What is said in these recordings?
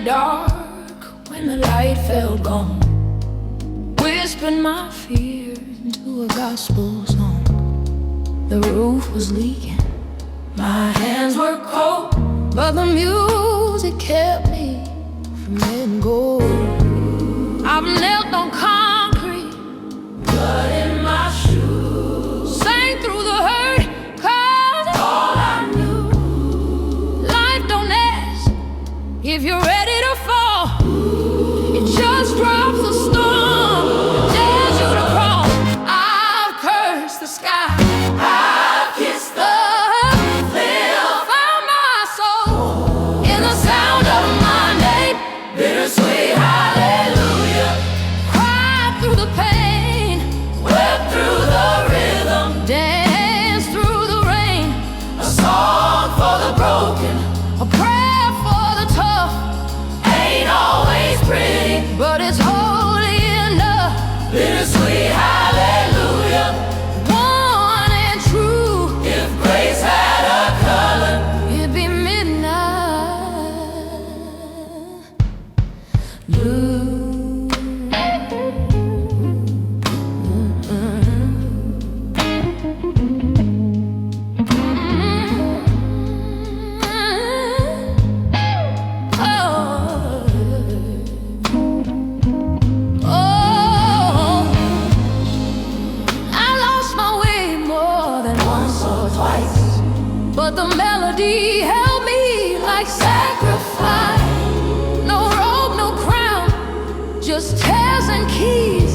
dark when the light felt gone. Whispered my fear into a gospel song. The roof was leaking, my hands were cold, but the music kept me from letting go. I've knelt on concrete, blood in my shoes, sang through the hurt, 'cause it's all I knew. Life don't ask if you're ready to fall, it just drops a storm, dares you to crawl. I've cursed the sky, I've kissed the hill, found my soul in the sound of my name. Bittersweet hallelujah, cried through the pain, wept through the rhythm, danced through the rain. A song for the broken, a prayer for the tough. Ain't always pretty, but it's holy enough. Bittersweet hallelujah, one and true. If grace had a color, it'd be midnight blue. But the melody held me like sacrifice. No robe, no crown, just tears and keys,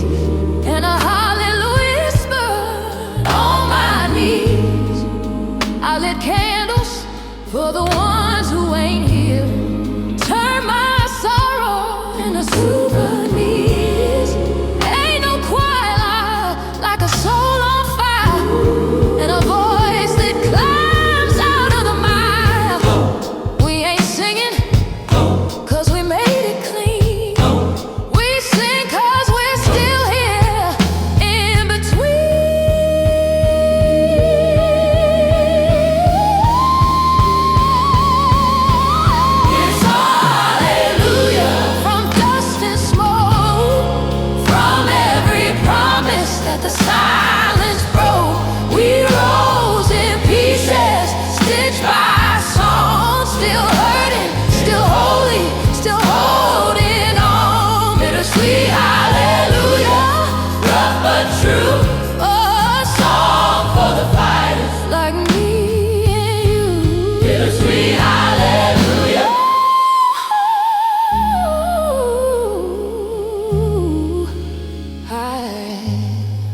and a hallelujah whisper on my knees. I lit candles for the ones who ain't here, turn my sorrow into souvenirs. Ain't no choir like a soul on fire, and a voice that climbs out of the mire. We ain't singing 'cause we made it clean. We sing 'cause we're still here in between. It's hallelujah, from dust and smoke, from every promise that the silence broke. We rose in pieces, stitched by song, still hurting, still holy, still holding on. Bittersweet hallelujah, rough but true. A song for the fighters like me and you. Bittersweet hallelujah.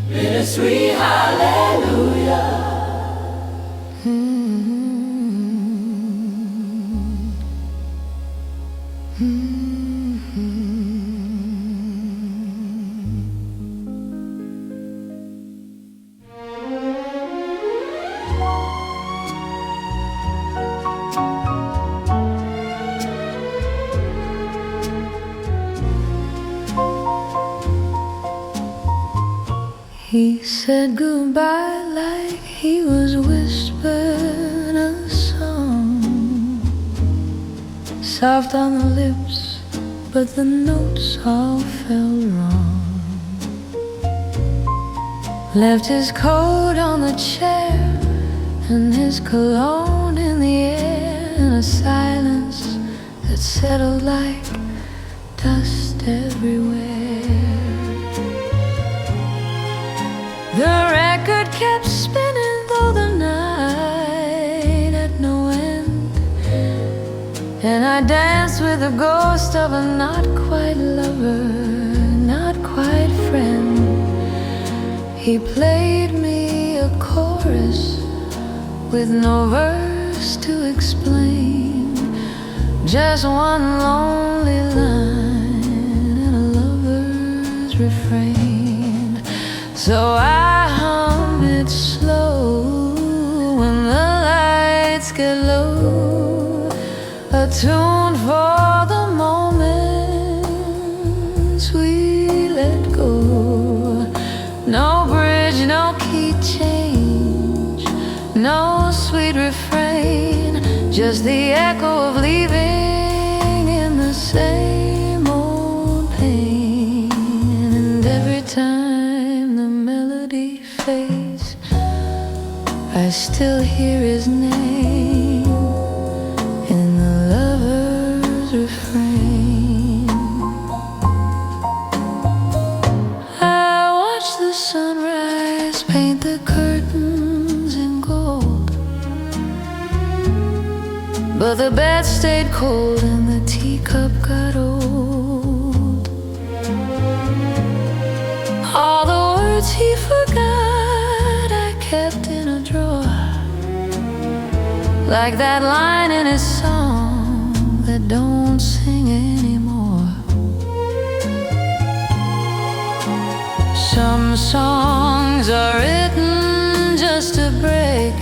Bittersweet hallelujah. He said goodbye like he was whispering a song, soft on the lips, but the notes all fell wrong. Left his coat on the chair and his cologne in the air, in a silence that settled like dust everywhere. The record kept spinning though the night had no end, and I danced with the ghost of a not quite lover, not quite friend. He played me a chorus with no verse to explain, just one lonely line and a lover's refrain. So I hum it slow when the lights get low, a tune for the moments we let go. No bridge, no key change, no sweet refrain, just the echo of leaving in the same I still hear his name in the lover's refrain. I watch the sunrise paint the curtains in gold, but the bed stayed cold and the teacup got old. All the words he forgot I kept in a drawer, like that line in his song that don't sing anymore. Some songs are written just to break,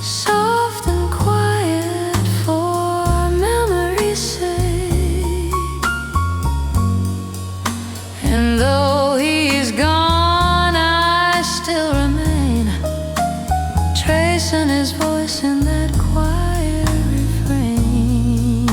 soft and quiet for memory's sake. And though he's gone, I still remain, tracing his voice in that quiet refrain.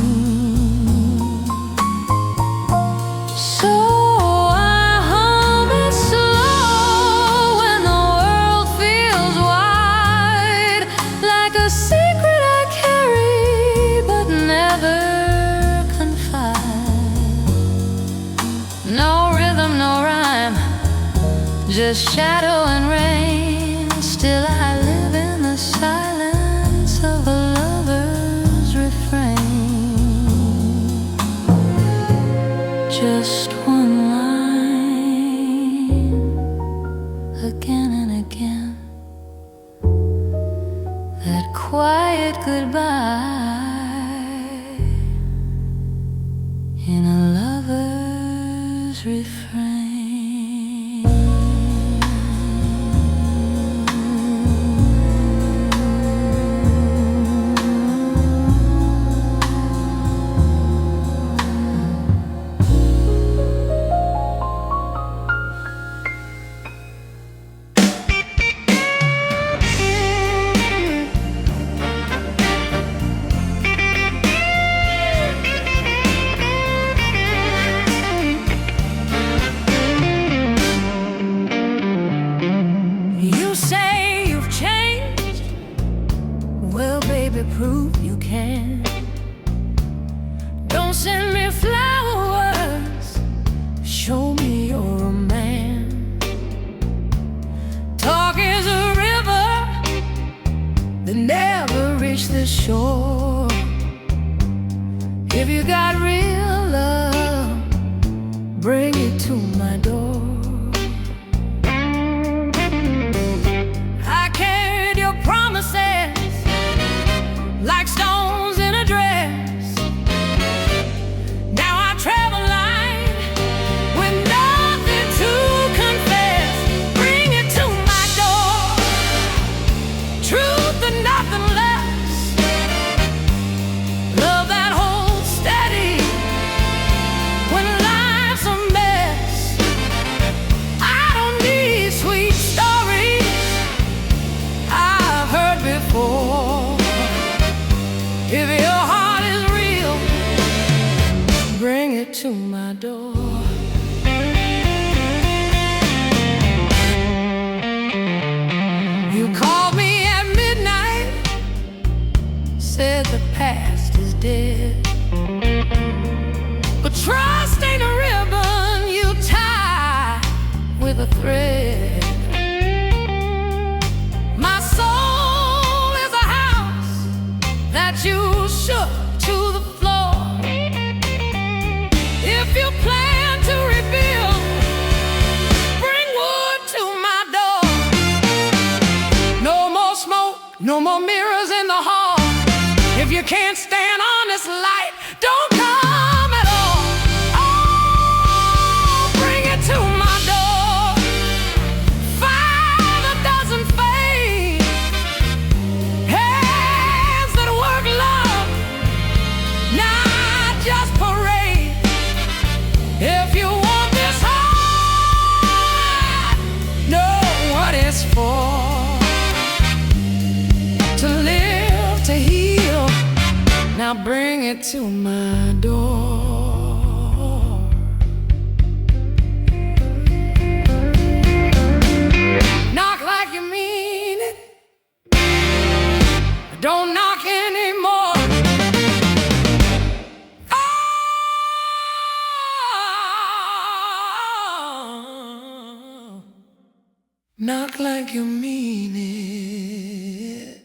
So I hum it slow when the world feels wide, like a secret I carry but never confide. No rhythm, no rhyme, just shadow and rain. Still I live in the silence of a lover's refrain. Just one line, again and again, that quiet goodbye in a lover's refrain. You say you've changed, well baby, prove you can. Don't send me flowers, show me you're a man. Talk is a river that never reached the shore. If you got real love, bring it to my door. I carried your promises like stones in a dress. Now I travel light with nothing to confess. Bring it to my door, truth and nothing less. Love that holds steady when life's a mess. I don't need sweet stories I've heard before. If your heart is real, bring it to my door. You called me at midnight, said the past is dead, but trust ain't a ribbon you tie with a thread. My soul is a house that you shook to the floor. If you plan to rebuild, bring wood to my door. No more smoke, no more mirrors in the hall. If you can't stand on this light, don't come at all. Oh, bring it to my door. Fire that doesn't fade, hands that work love, not just parade. If you want this heart, know what it's for. To live, to heal. Now bring it to my door. Knock like you mean Knock like you mean it.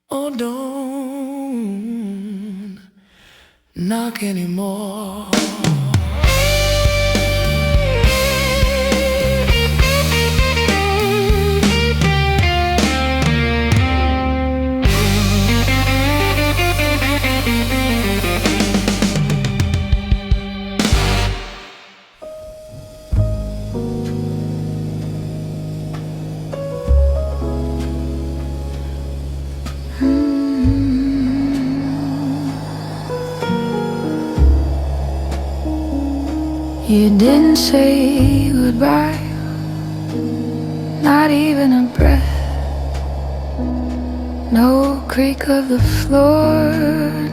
Oh, don't knock anymore. You didn't say goodbye, not even a breath. No creak of the floor,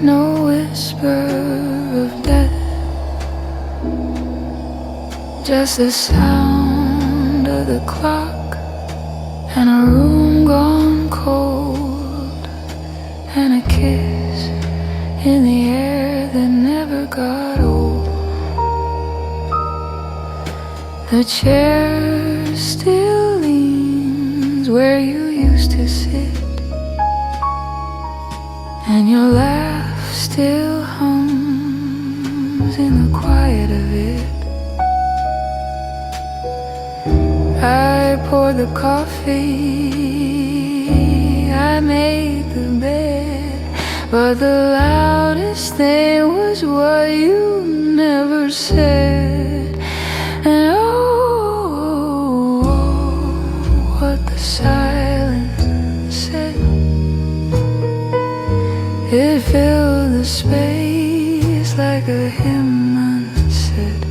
no whisper of death. Just the sound of the clock and a room gone cold, and a kiss in the air that never got old. The chair still leans where you used to sit, and your laugh still hums in the quiet of it. I poured the coffee, I made the bed, but the loudest thing was what you never said. And what the silence said, it filled the space like a hymn unsaid.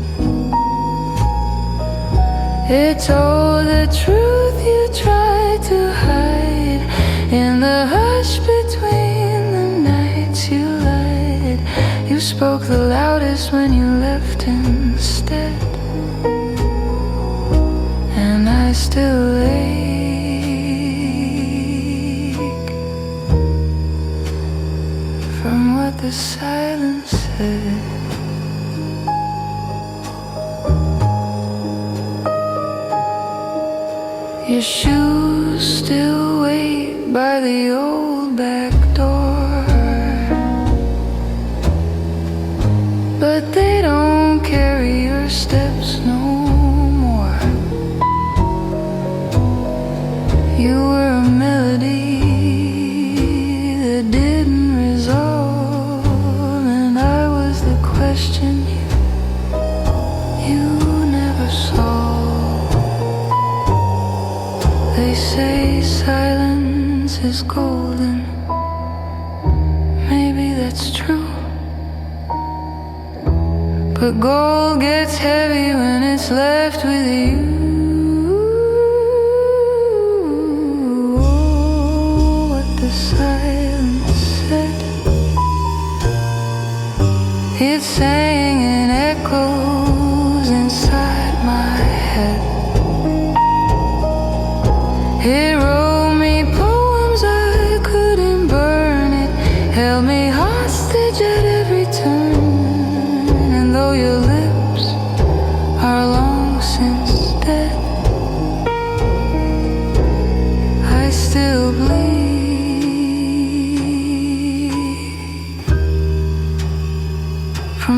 It told the truth you tried to hide in the hush between the nights you lied. You spoke the loudest when you left instead, and I still ache from what the silence said. Your shoes still wait by the old back door, but they don't carry your steps no more. You were a melody that didn't resolve, and I was the question you never saw. They say silence is golden. Maybe that's true, but gold gets heavy when it's left with you. What the silence said, it sang in echoes inside my head. It wrote me poems I couldn't burn. It held me hostage at every turn. And though your lips are long since dead, I still bleed from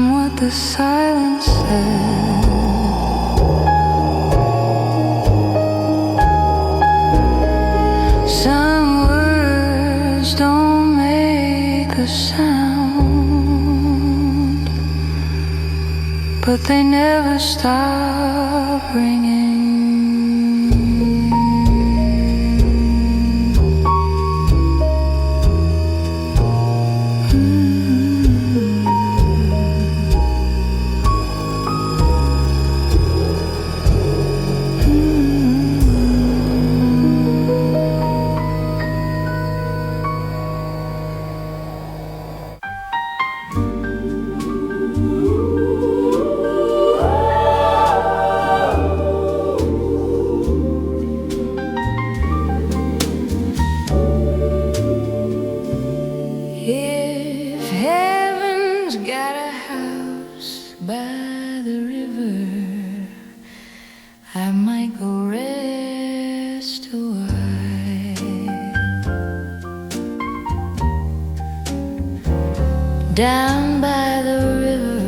Down by the river,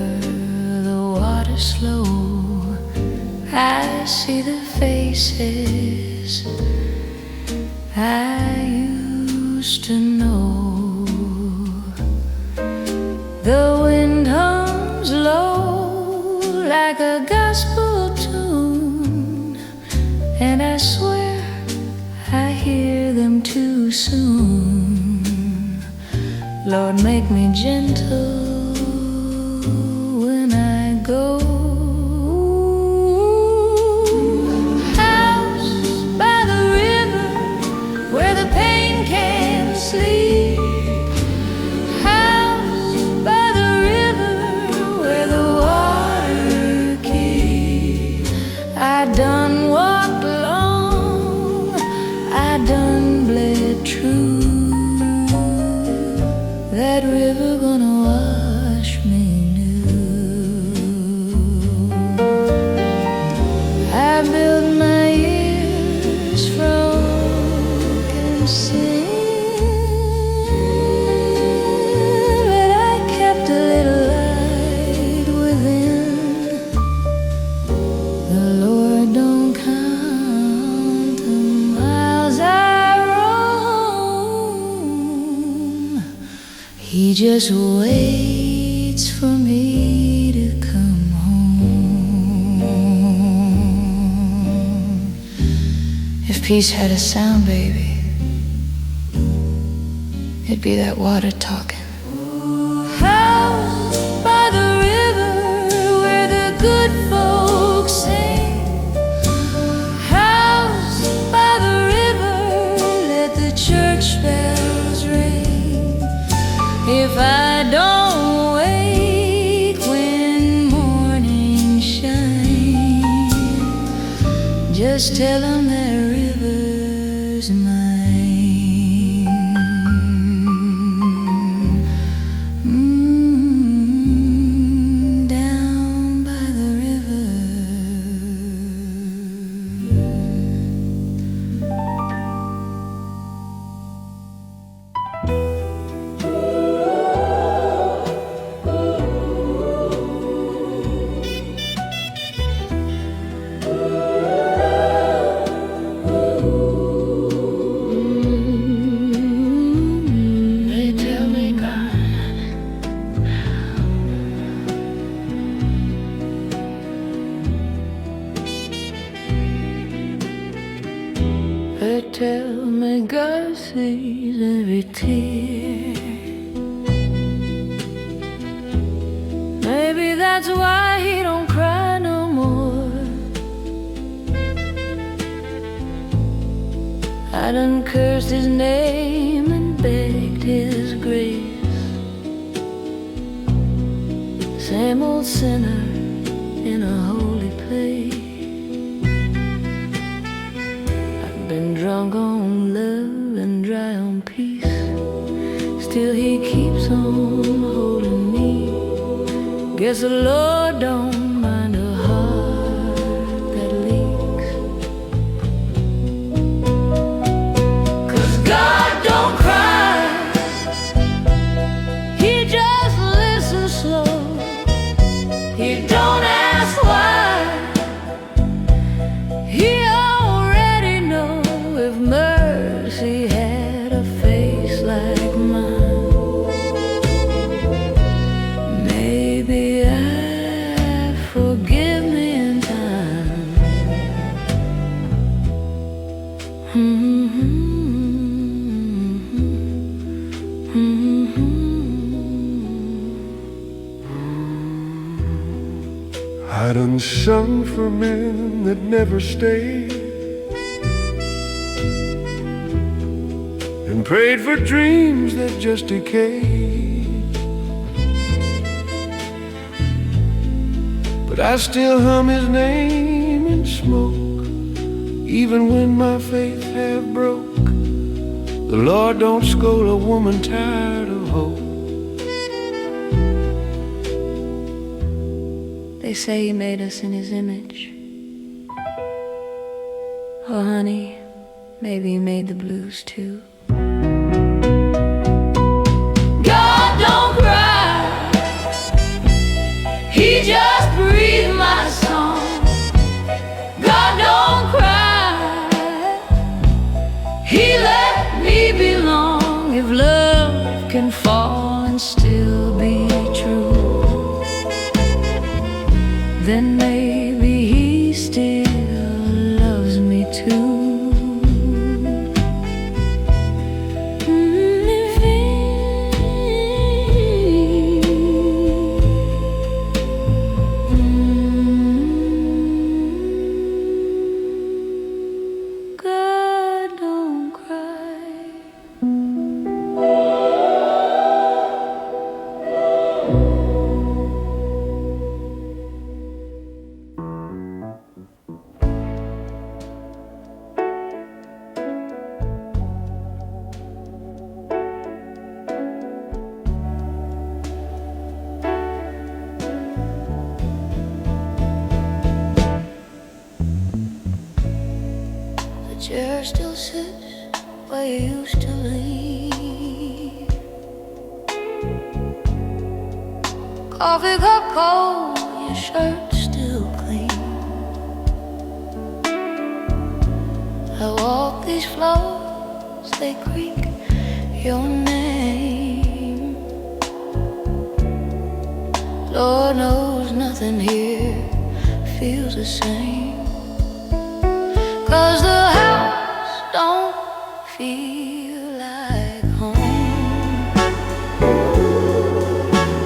the water slow, I see the faces I used to know. The wind hums low like a gospel tune, and I swear I hear them too soon. Lord, make me gentle when I go. House by the river where the pain can't sleep. House by the river where the water keeps. I done walked long, I done bled true. That river gonna wash me new. I built my ears from sin, but I kept a little light within. The Lord don't count the miles I roam. He just waits for me to come home. If peace had a sound, baby, it'd be that water talking. House by the river where the good folks sing. House by the river, let the church bells ring. If I don't wake when morning shines, just tell them that river's mine. Down by the river. They tell me God, they tell me God sees every tear. Maybe that's why he don't cry no more. I done cursed his name and begged his grace. Same old sinner in a holy place. I've been drunk on love and dry on peace. Still he keeps on holding me. Guess the Lord don't mind a heart that leaks. 'Cause God don't cry, he just listens slow. He don't ask why. He already know if mercy had a face like mine. Maybe I forgive me in time. I done sung for men that never stayed, and prayed for dreams that just decayed. But I still hum his name in smoke, even when my faith half broke. The Lord don't scold a woman tired of hope. They say he made us in his image. Oh honey, maybe he made the blues too. God don't cry, too. God, don't cry. The chair still sits where you used to leave. Coffee cup cold, your shirt still clean. I walk these floors, they creak your name. Lord knows nothing here feels the same. 'Cause the house don't feel like home.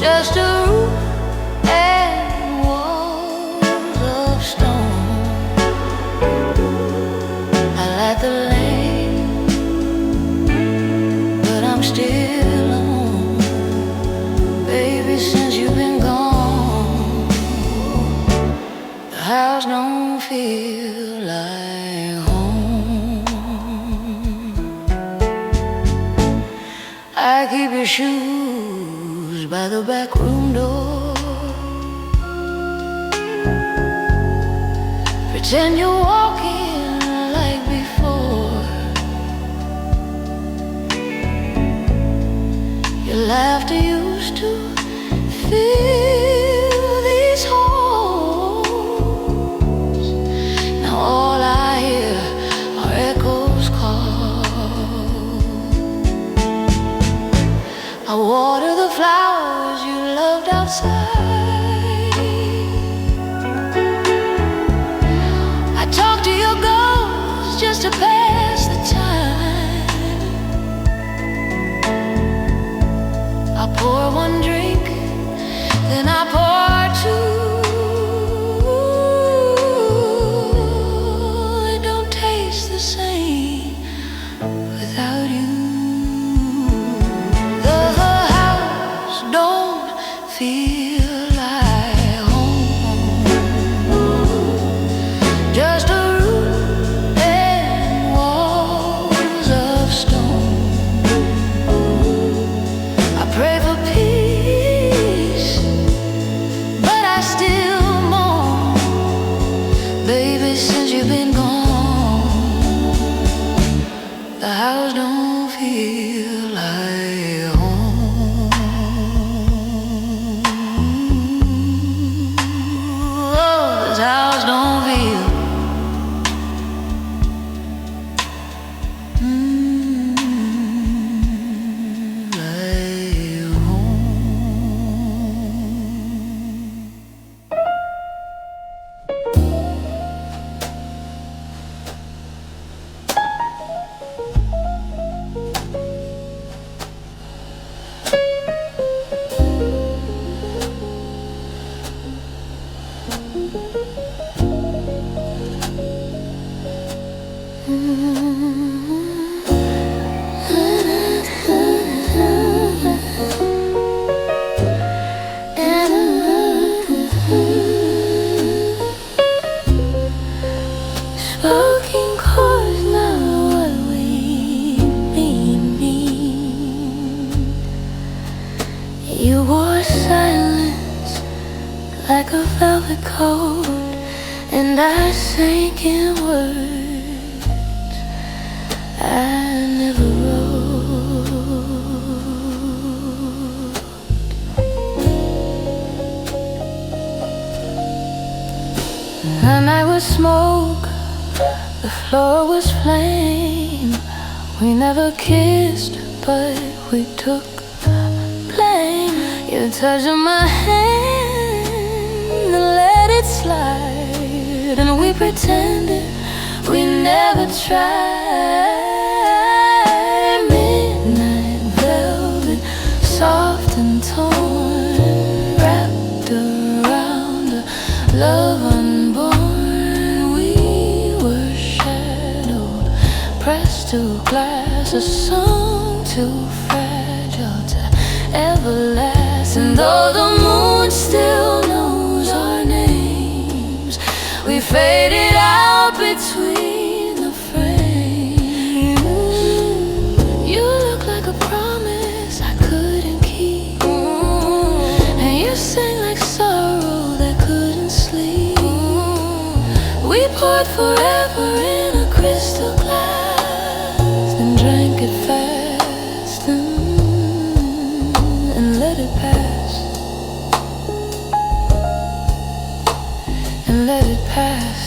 Just a roof and walls of stone. I light the lamp, but I'm still alone. Baby, since you've been gone, the house don't feel like home. I keep your shoes by the back room door. Pretend you're walking like before. Your laughter used to fill these halls. Now all I hear are echoes call. I water the flowers you loved outside. I talk to your ghost just to pass the time. I pour one drink, then I pour two. It don't taste the same without you. The house don't feel like home. Just a roof and walls of stone. I pray for peace, but I still mourn. Baby, since you've been gone, the house don't feel like home. Oh, this house don't feel like home. Spoken chords, not what we mean. You wore silence like a velvet coat, and I sank in words I never wrote. The night was smoke, the floor was flame. We never kissed, but we took blame. You touched my hand and let it slide, and we pretended we never but try. Midnight velvet, soft and torn, wrapped around a love unborn. We were shadowed, pressed to glass, a song too fragile to ever last. And though the moon still knows our names, we faded out between the frames. You look like a promise I couldn't keep, and you sang like sorrow that couldn't sleep. We poured forever in a crystal glass, then drank it fast and let it pass, and let it pass.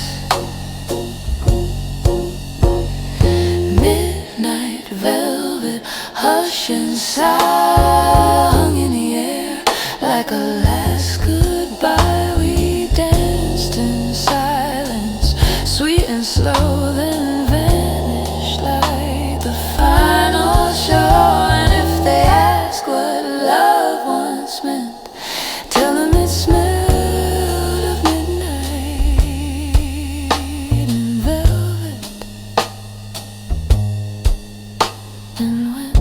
Midnight velvet, hush and sigh hung in the air like a last goodbye. We danced in silence, sweet and slow, then vanished like the final show. And if they ask what love once meant, tell them it smelled of midnight and velvet and went.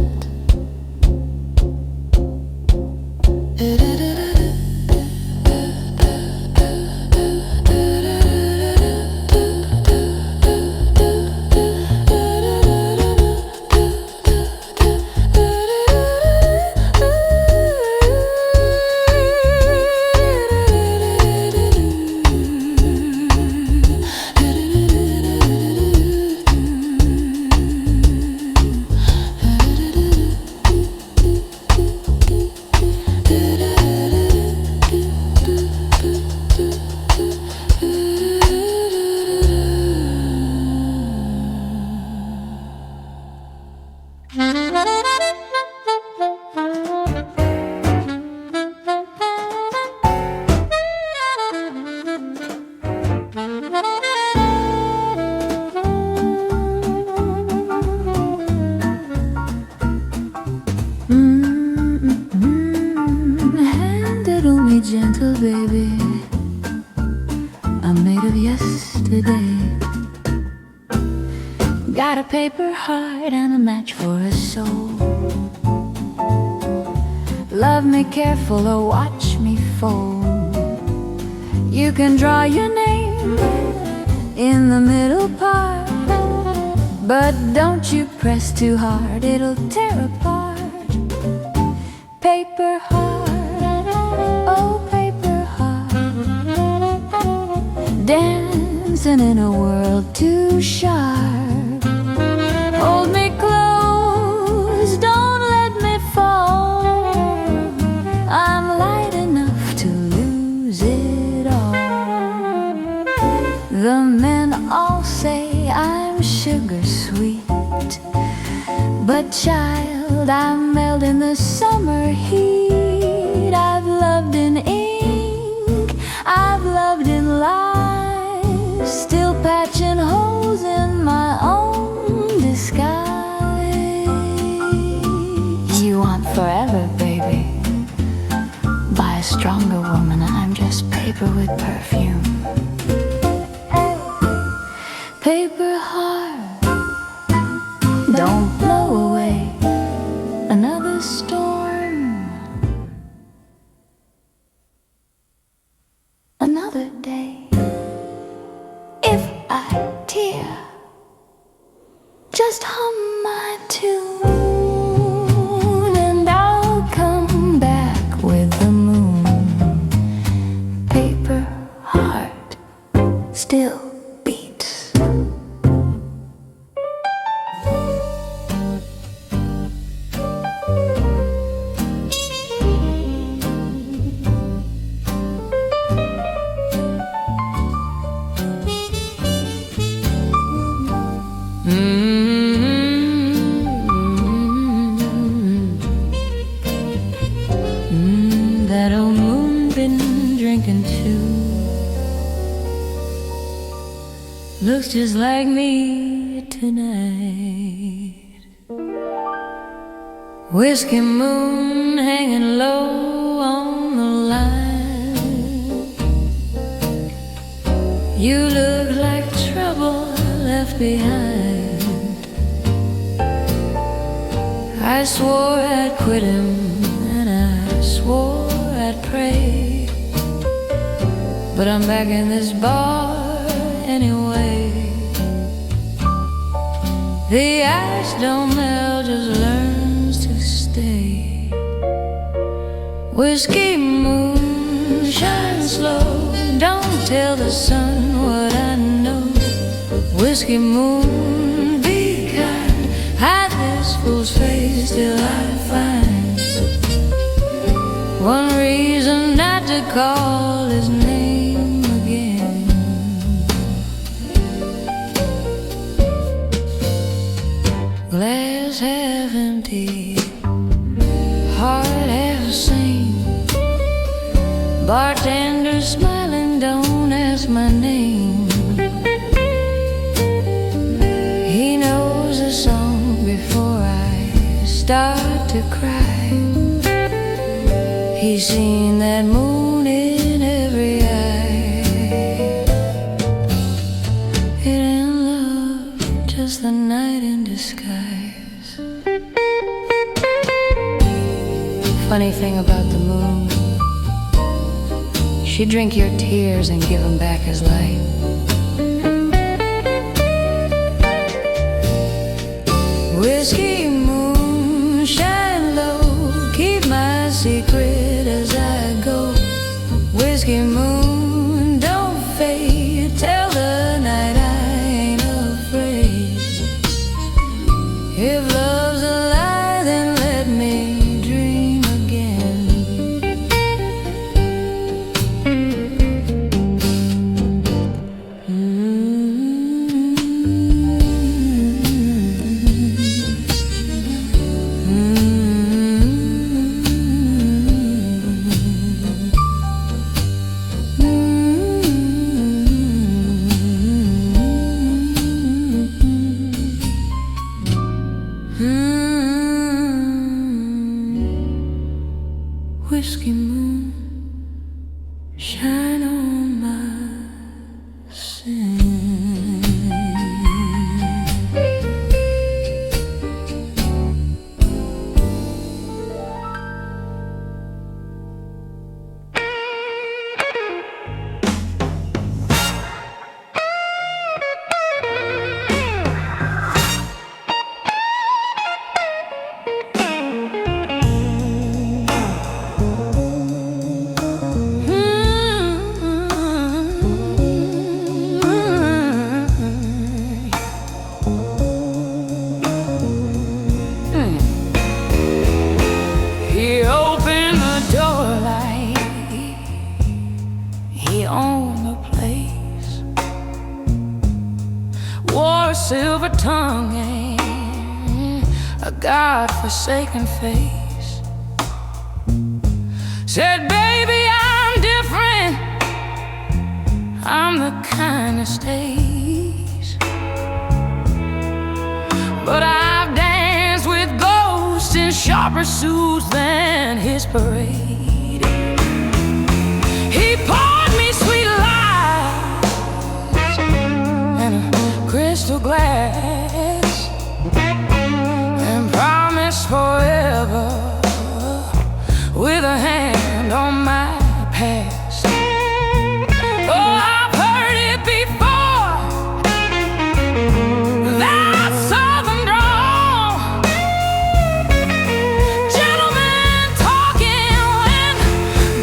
Handle me gentle, baby. I'm made of yesterday. Got a paper heart and a match for a soul. Love me careful or watch me fold. You can draw your name in the middle part, but don't you press too hard, it'll tear apart. Paper heart, oh paper heart, dancing in a world too sharp. Hold me close, don't let me fall. I'm light enough to lose it all. The men all say I'm sugar sweet, but child, I'm melt in the summer heat. I've loved in ink, I've loved in lies, still patching holes in my own disguise. You want forever, baby, by a stronger woman. I'm just paper with perfume. Paper heart, don't blow away another storm, another day. If I tear, just hum my tune, and I'll come back with the moon. Paper heart still beats. That old moon been drinking too. Looks looks just like me tonight. Whiskey moon hanging low on the line. You look like trouble left behind. I swore I'd quit him, and I swore I'd pray, but I'm back in this bar anyway. The ice don't melt, just learns to stay. Whiskey moon, shine slow, don't tell the sun what I know. Whiskey moon, be kind, hide this fool's face till I find one reason not to call his name again. Glass half empty, heart half sane. Bartender smiling, don't ask my name. He knows the song before I start to cry. He's seen that moon in every eye. It ain't love, just the night in disguise. Funny thing about the moon, she'd drink your tears and give them back as light. Whiskey moon, shine low, keep my secret as I go. Whiskey moon, don't fade, tell the night I ain't afraid. If love's a lie, then let me dream again. Whiskey moon, shine on my sin. He opened the door like he owned the place. Wore a silver tongue and a God-forsaken face. Said, baby, I'm different, I'm the kind that stays. But I've danced with ghosts in sharper suits than his parade. He poured me sweet lies in a crystal glass and promised forever with a hand on my past. Oh, I've heard it before, that southern drawl, gentlemen talking when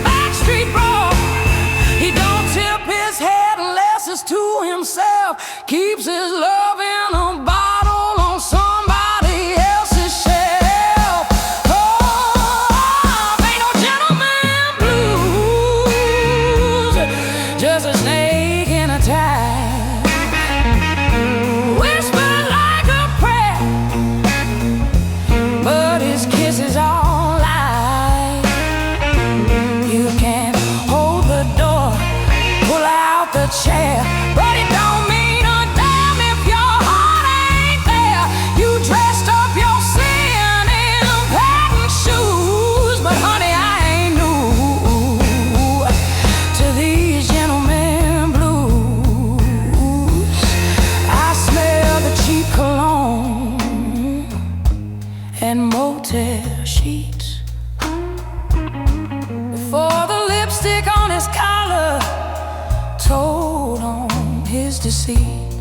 backstreet brawl. He don't tip his head unless it's to himself, keeps his love in a bottle on somebody else's shelf. Oh, ain't no gentleman blues. and motel sheets. Before the lipstick on his collar told on his deceit,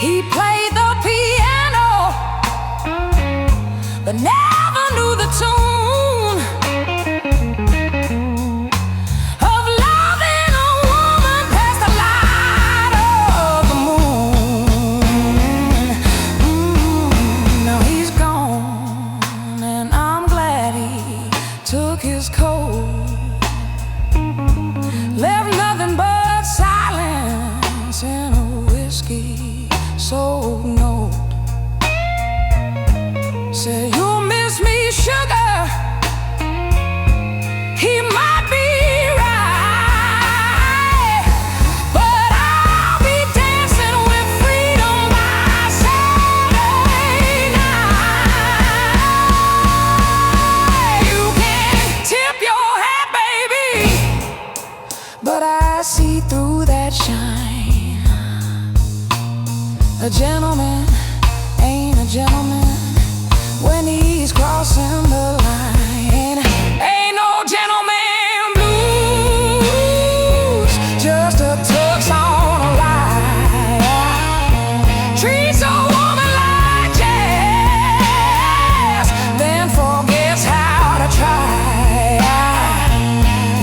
he played the piano but never knew the tune of loving a woman past the light of the moon. Now he's gone, and I'm glad he took his coat, left nothing but silence and a whiskey soaked note. Say you'll miss me, sugar. He might be right, but I'll be dancing with freedom by Saturday night. You can tip your hat, baby, but I see through that shine. A gentleman ain't a gentleman when he's crossing the line. Ain't no gentleman blues, just a tux on a ride. Treats a woman like jazz, then forgets how to try.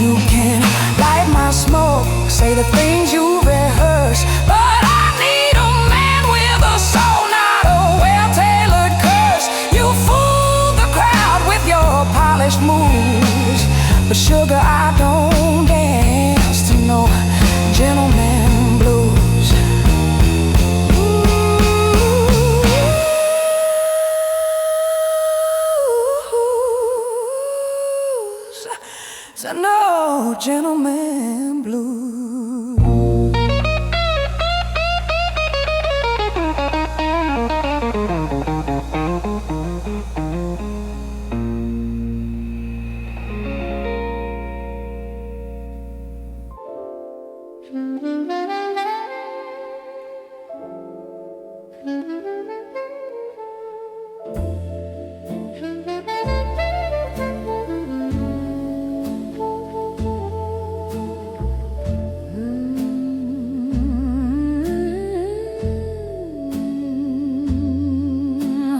You can light my smoke, say the things you rehearse, but I need a man with a soul, not a well-tailored curse. You fool the crowd with your polished moves, but sugar, I don't dance to no gentleman blues. So no gentleman blues.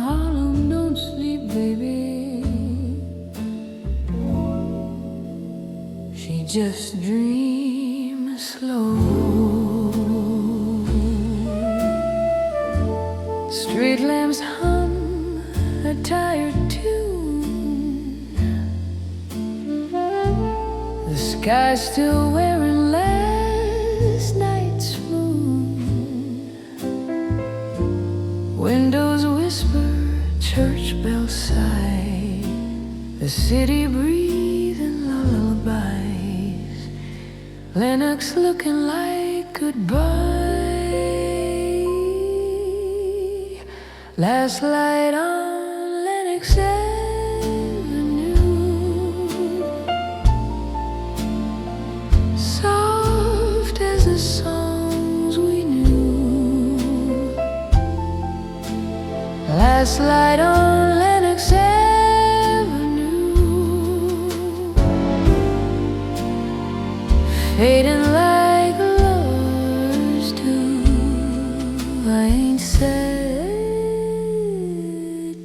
Harlem, don't sleep, baby. She just dreams slow. Street lamps hum a tired tune. The sky's still wearing last night's moon. Windows whisper, church bells sigh, the city breathing lullabies. Lennox looking like goodbye. Last light on Lennox Avenue, soft as the songs we knew. Last light on Lennox Avenue, fading like lovers do. I ain't sad,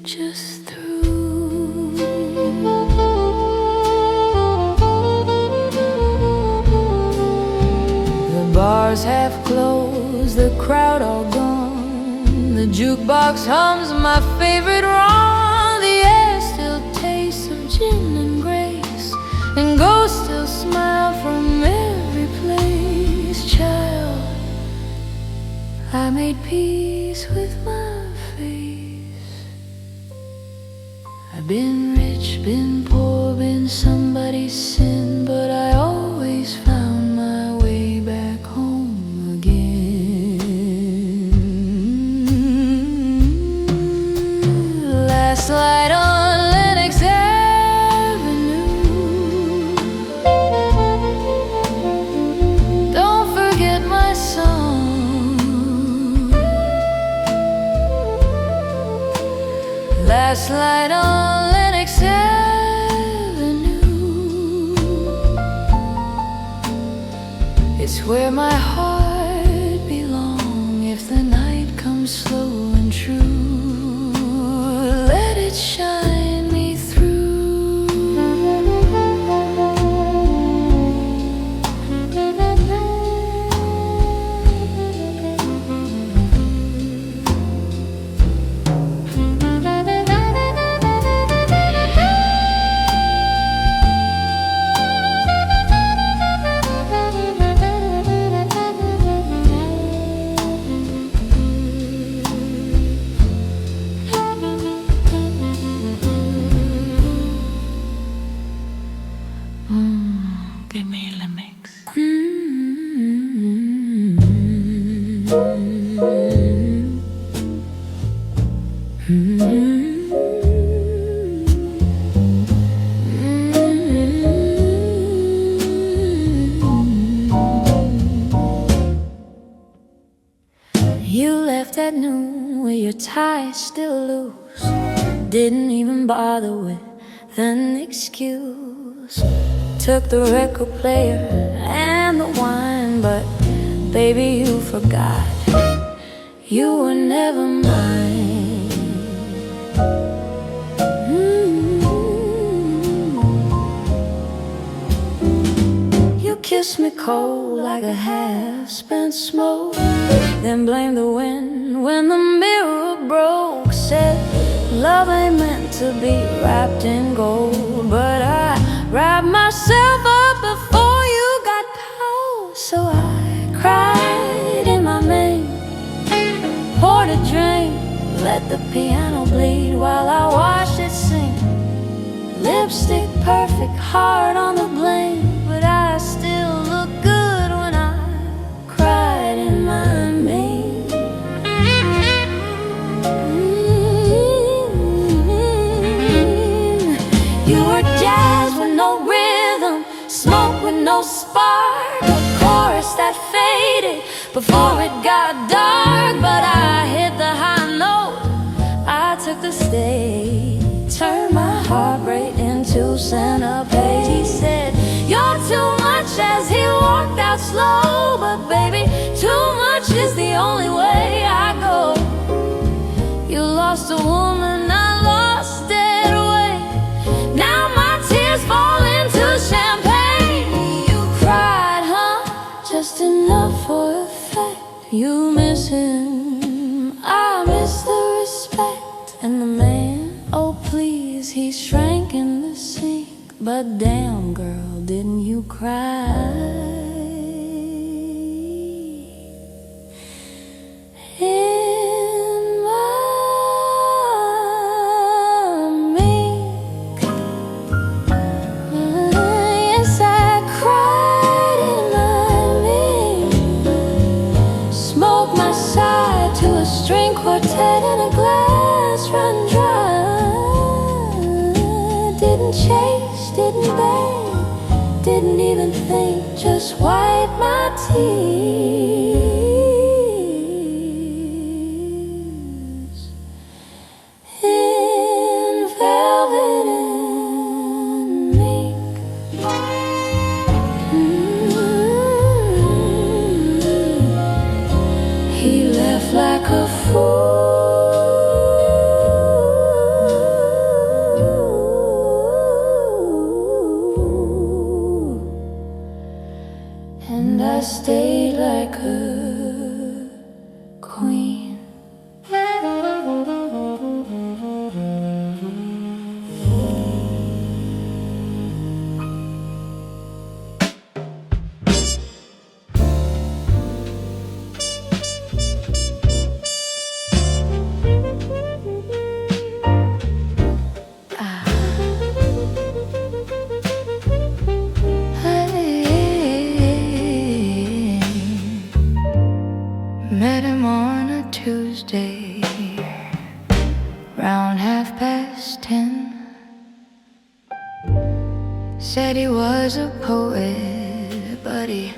just through. The bars half closed, the crowd all gone. The jukebox hums my favorite run. The air still tastes of gin and grace, and ghosts still smile from every place. Child, I made peace with my face. I've been rich, been poor, been somebody's sin, but I always found my way back home again. Last light on Lennox Avenue, don't forget my song. last light on Lennox Avenue. It's where my heart belongs if the night comes slow and true. Let it shine me through. Give me a mix. You left at noon with your tie still loose. Didn't even bother with an excuse. Took the record player and the wine, but baby, you forgot you were never mine. You kissed me cold like a half-spent smoke, then blamed the wind when the mirror broke. Said love ain't meant to be wrapped in gold, but I wrapped myself up before you got cold. So I cried in my mink, poured a drink, let the piano bleed while I watched it sing. Lipstick perfect, heart on the blame, but I still look good when I cried in my mink. You were jazz with no rhythm, smoke with no spark, a chorus that faded before it got dark. But I hit the high note, I took the stage, turned my heartbreak into centipede. He said, you're too much as he walked out slow, but baby, too much is the only way I go. You lost a woman, I lost it away. Now my tears fall into champagne. You cried, huh? Just enough for effect. You miss him, I miss the respect. And the man, oh please, he shrank in the sink. But damn girl, didn't you cry? In my mink. Yes, I cried in my mink. Smoked my side to a string quartet in a glass run dry. Didn't chase, didn't bang, didn't even think, just wipe my tears. In velvet and mink. He left like a fool. And I stayed like a queen. Met him on a Tuesday, round 10:30. Said he was a poet, but he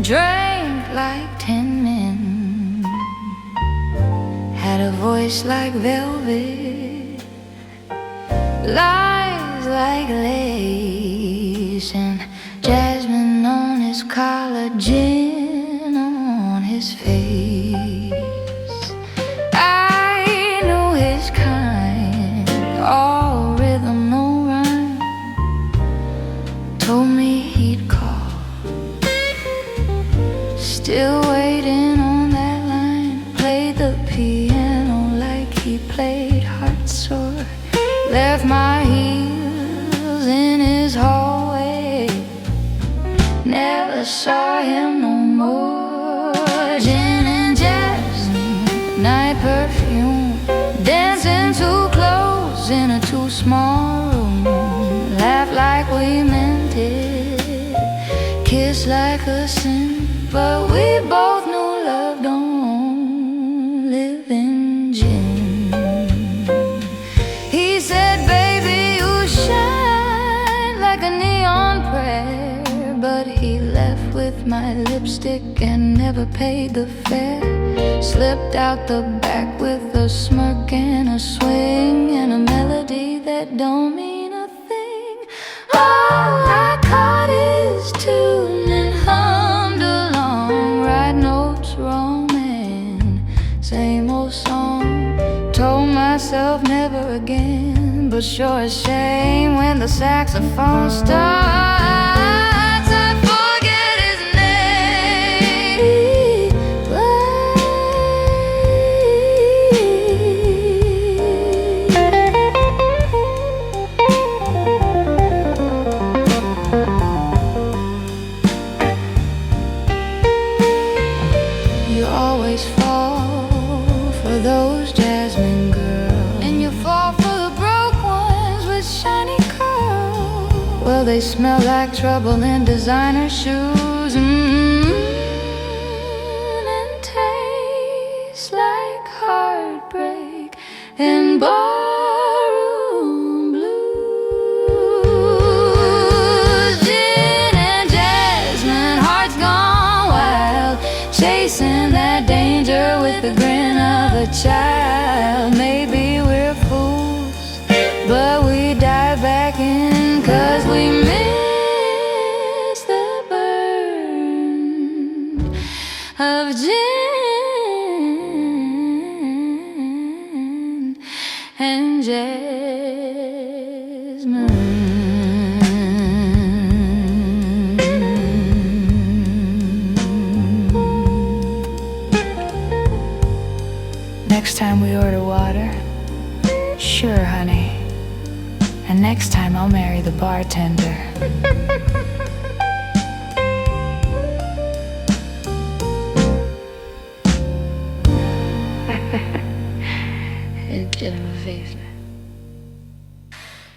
drank like 10 men. Had a voice like velvet, lies like lace, and jasmine on his collar, gin on his face. I knew his kind, all rhythm, no rhyme. Told me he'd call, still waiting on that line. Played the piano like he played heartsore. Left my heels in his hallway, never saw him no more. Gin and jasmine, night perfume, dancing too close in a too small room. Laugh like we meant it, kiss like a sin, but we both knew love don't live in gin. He said, baby, you shine like a neon prayer, but he left with my lipstick and never paid the fare. Slipped out the back with a smirk and a swing and a melody that don't mean a thing. Oh, I caught his tune and hummed along, right notes wrong, man, same old song. Told myself never again, but sure a shame when the saxophone starts. I forget his name. You always fall for those jasmine girls, and you fall for the broke ones with shiny curls. Well, they smell like trouble in designer shoes, and taste like heartbreak and barroom blues. Gin and jasmine, hearts gone wild, chasing that danger with the grin of a child. Maybe we're fools, but we dive back in, 'cause we miss the burn of gin and jasmine. Next time we order water, sure, honey. And next time I'll marry the bartender.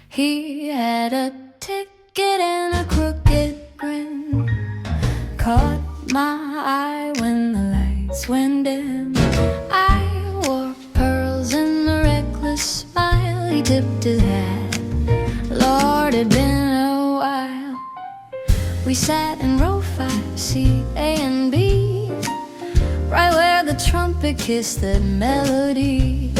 He had a ticket and a crooked grin, caught my eye when the lights went dim. I wore pearls and a reckless smile. He tipped his hat, Lord, it'd been a while. We sat in row 5, seat A and B, right where the trumpet kissed that melody.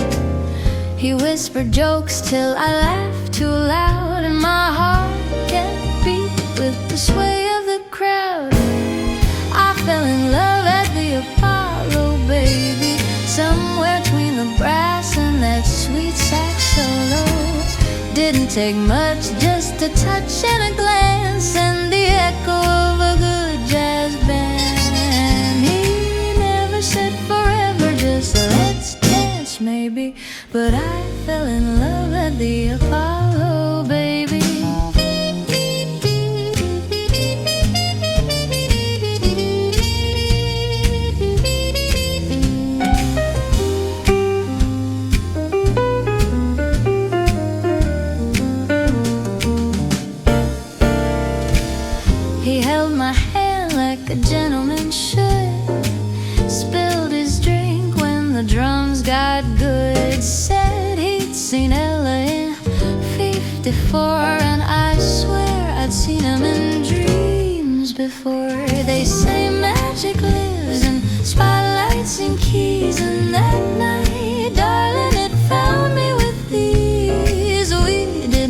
He whispered jokes till I laughed too loud, and my heart kept beat with the sway of the crowd. I fell in love at the Apollo, baby, somewhere between the brass and that sweet sax solo. Didn't take much, just a touch and a glance, and the echo of a good jazz band. He never said forever, just let's dance maybe, but I fell in love at the Apollo, baby. He held my hand like a gentleman should, spilled his drink when the drums got good. Said he'd seen Ella in '54, and I swear I'd seen him in dreams before. They say magic lives in spotlights and keys, and that night, darling, it found me with these. We did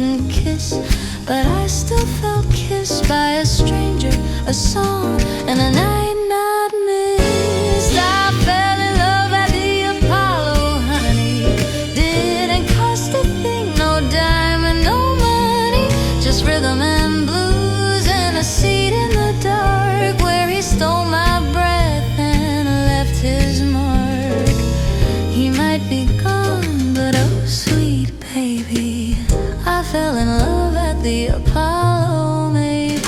night begun, but oh sweet baby, I fell in love at the Apollo, maybe.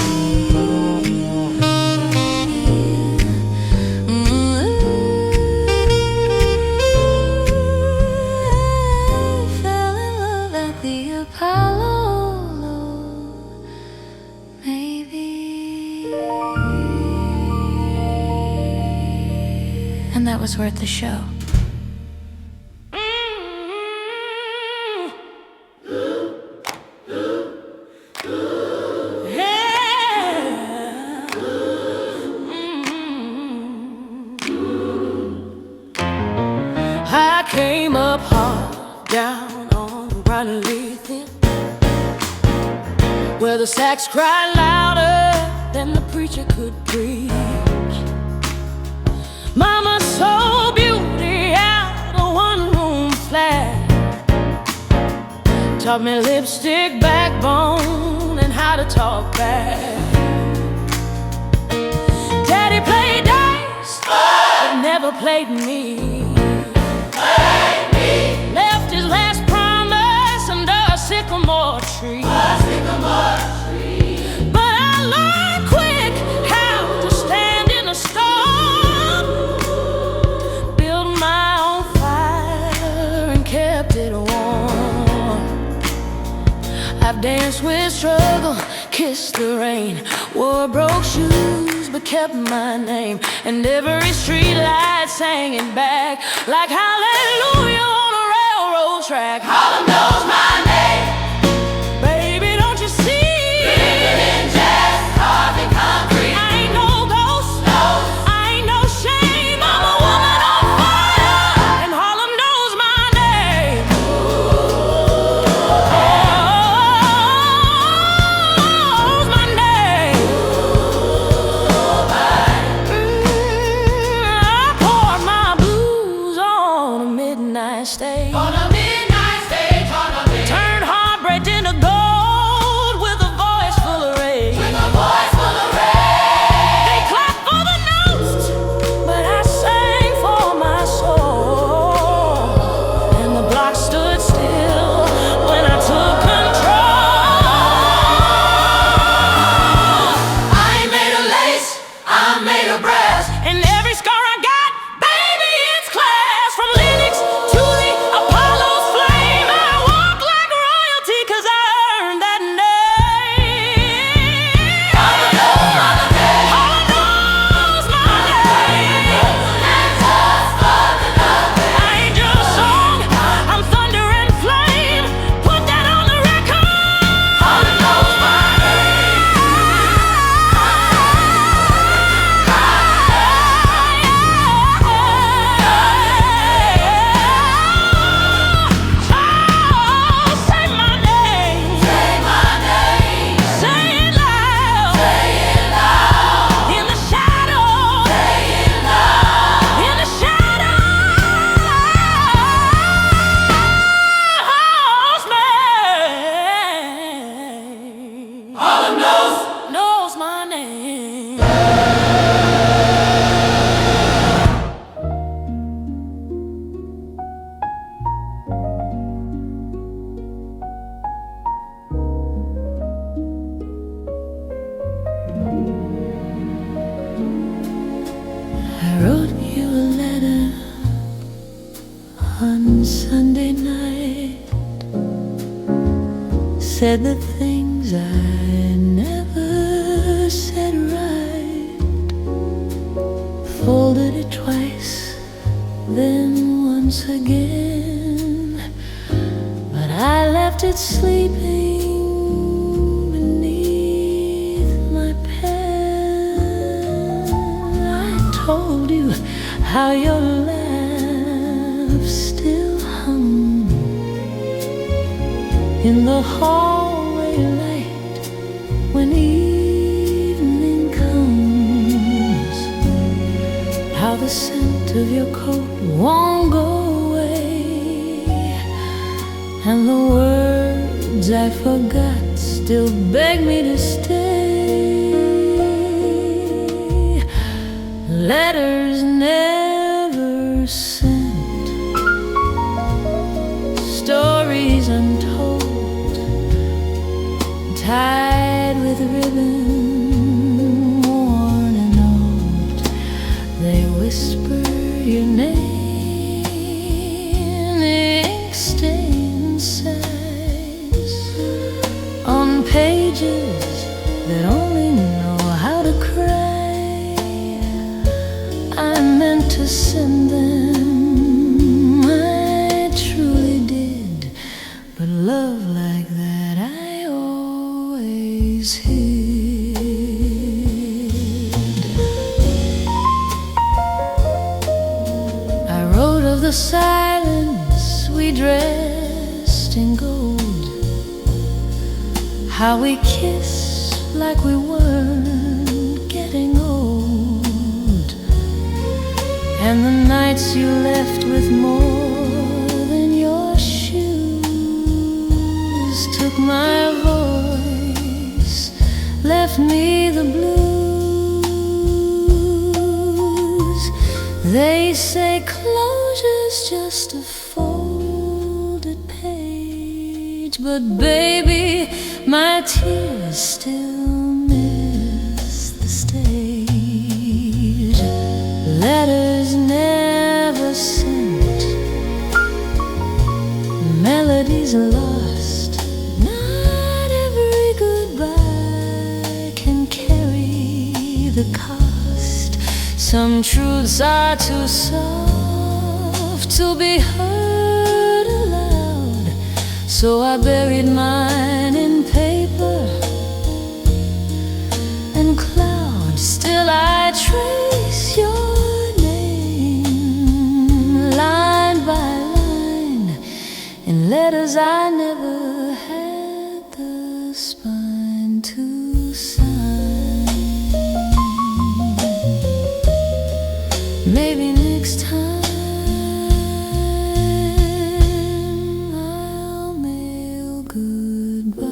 Fell in love at the Apollo, maybe. And that was worth the show. I came up hard down on the Riley thin, where the sax cried louder than the preacher could preach. Mama sold beauty out a one-room flat, taught me lipstick, backbone, and how to talk back. Daddy played dice, but never played me. Left his last promise under a sycamore tree. But I learned quick how to stand in a storm, build my own fire and kept it warm. I've danced with struggle, kissed the rain, wore broke shoes but kept my name, and every street light sang it back like hallelujah on a railroad track. Harlem knows my name. Baby, don't you see? Living in jazz, carving concrete. I ain't no ghost, no. I ain't no shame. I'm a woman on fire, and Harlem knows my name. Knows my name. I poured my blues on a midnight stage. On a midnight stage, on a midnight. Turned heartbreak into gold with a voice full of rage. With a voice full of rage. They clapped for the notes, but I sang for my soul. And the block stood still when I took control. I ain't made of lace, I'm made of brass. And every scar I got, baby, it's class. From Lennox to the Apollo's flame, I walk like royalty 'cause I earned that name. Harlem knows my name. Harlem knows my name. And just for the nothing. I ain't just song, I'm thunder and flame. Put that on the record. Harlem knows my name. Say my name. Say my name. Say it loud. Say it loud. In the shadow. Say it loud. In the shadow. Harlem knows my name. I wrote you a letter on Sunday night, said the things I never said right, folded it twice, then once again, but I left it sleeping beneath my pen. I told you how your laugh still hung in the hallway light when evening comes, how the scent of your coat won't go away, and the words I forgot still beg me to stay. Letters never sent, dressed in gold, how we kissed like we weren't getting old, and the nights you left with more than your shoes took my voice, left me the blues. They say closure's just a folded page, but baby, my tears still miss the stage. Letters never sent, melodies lost. Not every goodbye can carry the cost. Some truths are too soft to be heard aloud, so I buried mine in paper and cloud. Still I trace your name line by line in letters I never had the spine to sign. Maybe next time I'll mail goodbye.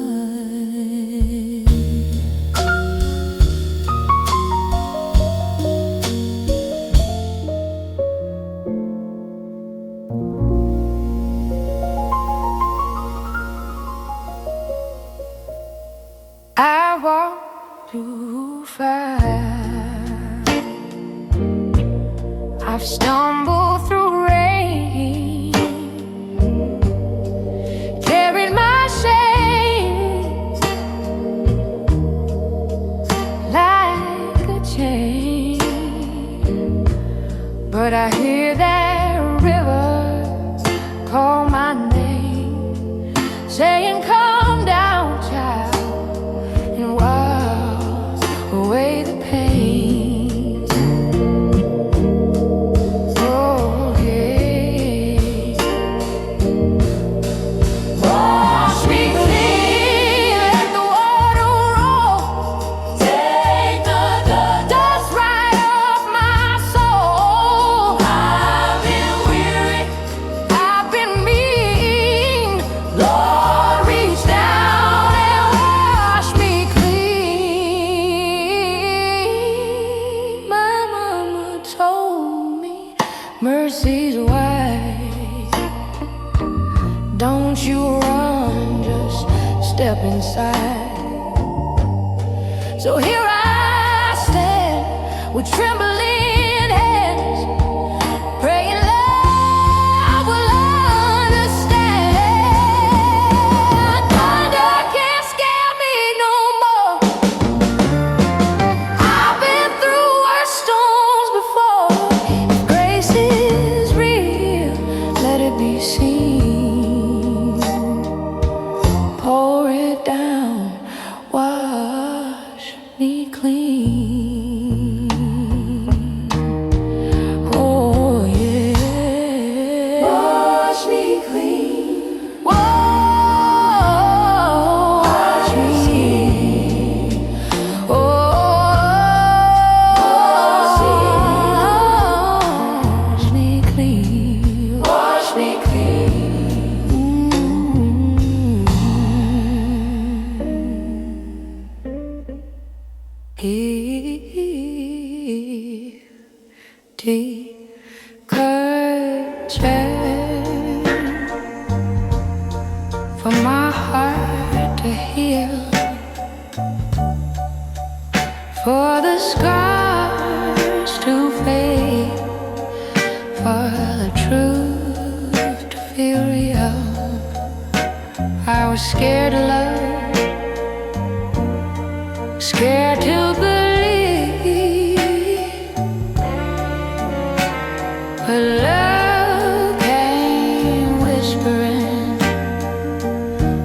I walk too far. I've stumbled through rain, carried my shame like a chain, but I hear that river call my name, saying come down, child, and wash away the pain. Oh yeah, wash me clean, let the water roll, take the dust right off my soul. I've been weary, I've been mean, Lord, reach down and wash me clean. My mama told me mercy's wide. Don't you run, just step inside. So here I stand with trembling hands, praying love will understand. Thunder can't scare me no more. I've been through worse storms before. If grace is real, let it be seen. Pour it down, wash me clean. Oh yeah, wash me clean. Wash me clean. Oh, wash me clean. Wash me curtain for my heart to heal, for the scars to fade, for the truth to feel real. I was scared to love, scared to believe, but love came whispering,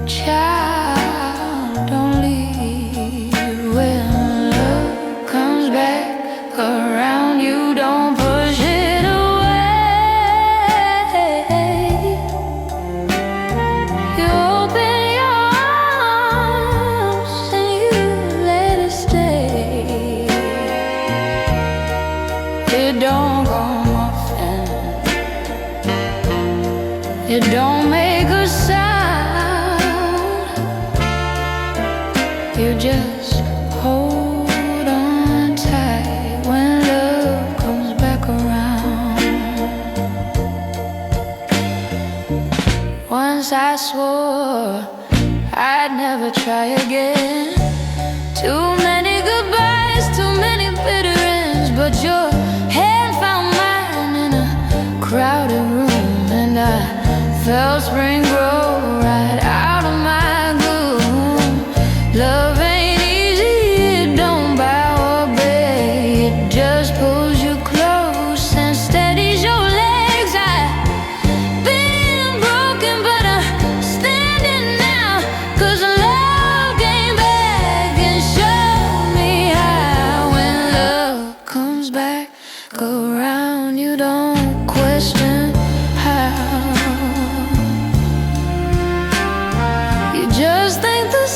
child, don't leave. When love comes back around, you don't push it away. it don't make a sound. You just hold on tight when love comes back around. Once I swore I'd never try again. Too many goodbyes, too many bitter ends, but your hand found mine in a crowded room, and I felt spring grow right out of my gloom. Love ain't easy, it don't bow or beg, it just pulls you close and steadies your legs. I've been broken, but I'm standing now, 'cause love came back and showed me how. When love comes back around, you don't question how. You just think the